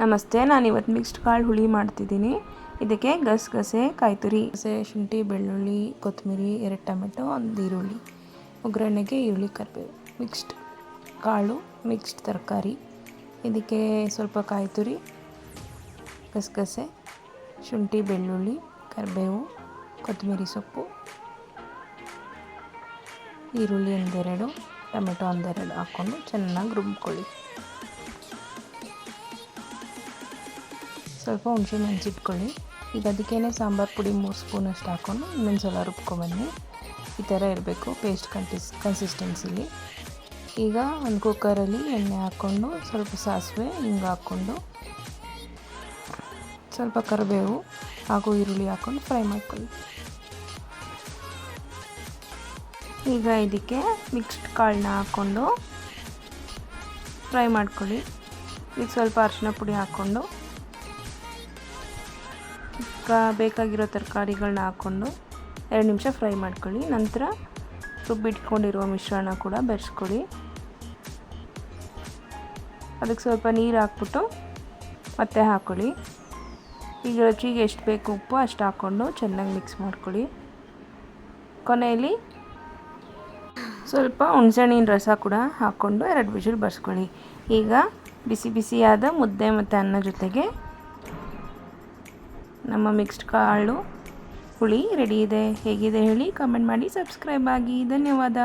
ನಮಸ್ತೆ, ನಾನಿವತ್ತು ಮಿಕ್ಸ್ಡ್ ಕಾಳು ಹುಳಿ ಮಾಡ್ತಿದ್ದೀನಿ. ಇದಕ್ಕೆ ಗಸಗಸೆ, ಕಾಯಿ ತುರಿ, ಶುಂಠಿ, ಬೆಳ್ಳುಳ್ಳಿ, ಕೊತ್ತಂಬರಿ, 2 ಟೊಮೆಟೊ, 1 ಈರುಳ್ಳಿ, ಒಗ್ಗರಣೆಗೆ ಈರುಳ್ಳಿ, ಕರಿಬೇವು, ಮಿಕ್ಸ್ಡ್ ಕಾಳು, ಮಿಕ್ಸ್ಡ್ ತರಕಾರಿ. ಇದಕ್ಕೆ ಸ್ವಲ್ಪ ಕಾಯಿ ತುರಿ, ಗಸಗಸೆ, ಶುಂಠಿ, ಬೆಳ್ಳುಳ್ಳಿ, ಕರಿಬೇವು, ಕೊತ್ತಂಬರಿ ಸೊಪ್ಪು, ಈರುಳ್ಳಿ 1-2, ಟೊಮೆಟೊ 1-2 ಹಾಕ್ಕೊಂಡು ಚೆನ್ನಾಗಿ ರುಬ್ಕೊಳ್ಳಿ. ಸ್ವಲ್ಪ ಹುಣಸೆ ಮೆಣಸಿಟ್ಕೊಳ್ಳಿ. ಈಗ ಅದಕ್ಕೇ ಸಾಂಬಾರು ಪುಡಿ 3 ಸ್ಪೂನಷ್ಟು ಹಾಕ್ಕೊಂಡು ಇನ್ನೊಂದು ಸಲ ರುಬ್ಕೊಂಬನ್ನಿ. ಈ ಥರ ಇರಬೇಕು ಪೇಸ್ಟ್ ಕನ್ಸಿಸ್ಟೆನ್ಸಿಲಿ. ಈಗ ಒಂದು ಕುಕ್ಕರಲ್ಲಿ ಎಣ್ಣೆ ಹಾಕ್ಕೊಂಡು ಸ್ವಲ್ಪ ಸಾಸಿವೆ, ಹಿಂಗೆ ಹಾಕ್ಕೊಂಡು ಸ್ವಲ್ಪ ಕರಿಬೇವು ಹಾಗೂ ಈರುಳ್ಳಿ ಹಾಕ್ಕೊಂಡು ಫ್ರೈ ಮಾಡ್ಕೊಳ್ಳಿ. ಈಗ ಇದಕ್ಕೆ ಮಿಕ್ಸ್ಡ್ ಕಾಳನ್ನ ಹಾಕ್ಕೊಂಡು ಫ್ರೈ ಮಾಡ್ಕೊಳ್ಳಿ. ಈಗ ಸ್ವಲ್ಪ ಅರಿಶಿನ ಪುಡಿ ಹಾಕ್ಕೊಂಡು ಬೇಕಾಗಿರೋ ತರಕಾರಿಗಳನ್ನ ಹಾಕ್ಕೊಂಡು 2 ನಿಮಿಷ ಫ್ರೈ ಮಾಡ್ಕೊಳ್ಳಿ. ನಂತರ ರುಬ್ಬಿಟ್ಕೊಂಡಿರುವ ಮಿಶ್ರಣ ಕೂಡ ಬೆರೆಸ್ಕೊಳ್ಳಿ. ಅದಕ್ಕೆ ಸ್ವಲ್ಪ ನೀರು ಹಾಕ್ಬಿಟ್ಟು ಮತ್ತೆ ಹಾಕ್ಕೊಳ್ಳಿ. ಈಗ ರುಚಿಗೆ ಎಷ್ಟು ಬೇಕು ಉಪ್ಪು ಅಷ್ಟು ಹಾಕ್ಕೊಂಡು ಚೆನ್ನಾಗಿ ಮಿಕ್ಸ್ ಮಾಡ್ಕೊಳ್ಳಿ. ಕೊನೆಯಲ್ಲಿ ಸ್ವಲ್ಪ ಹುಣಸೆಹಣ್ಣಿನ ರಸ ಕೂಡ ಹಾಕ್ಕೊಂಡು 2 ವಿಷಲ್ ಬರ್ಸ್ಕೊಳ್ಳಿ. ಈಗ ಬಿಸಿ ಬಿಸಿಯಾದ ಮುದ್ದೆ ಮತ್ತು ಅನ್ನ ಜೊತೆಗೆ ನಮ್ಮ ಮಿಕ್ಸ್ಡ್ ಕಾಳು ಹುಳಿ ರೆಡಿ ಇದೆ. ಹೇಗಿದೆ ಹೇಳಿ, ಕಮೆಂಟ್ ಮಾಡಿ, ಸಬ್ಸ್ಕ್ರೈಬ್ ಆಗಿ. ಧನ್ಯವಾದ.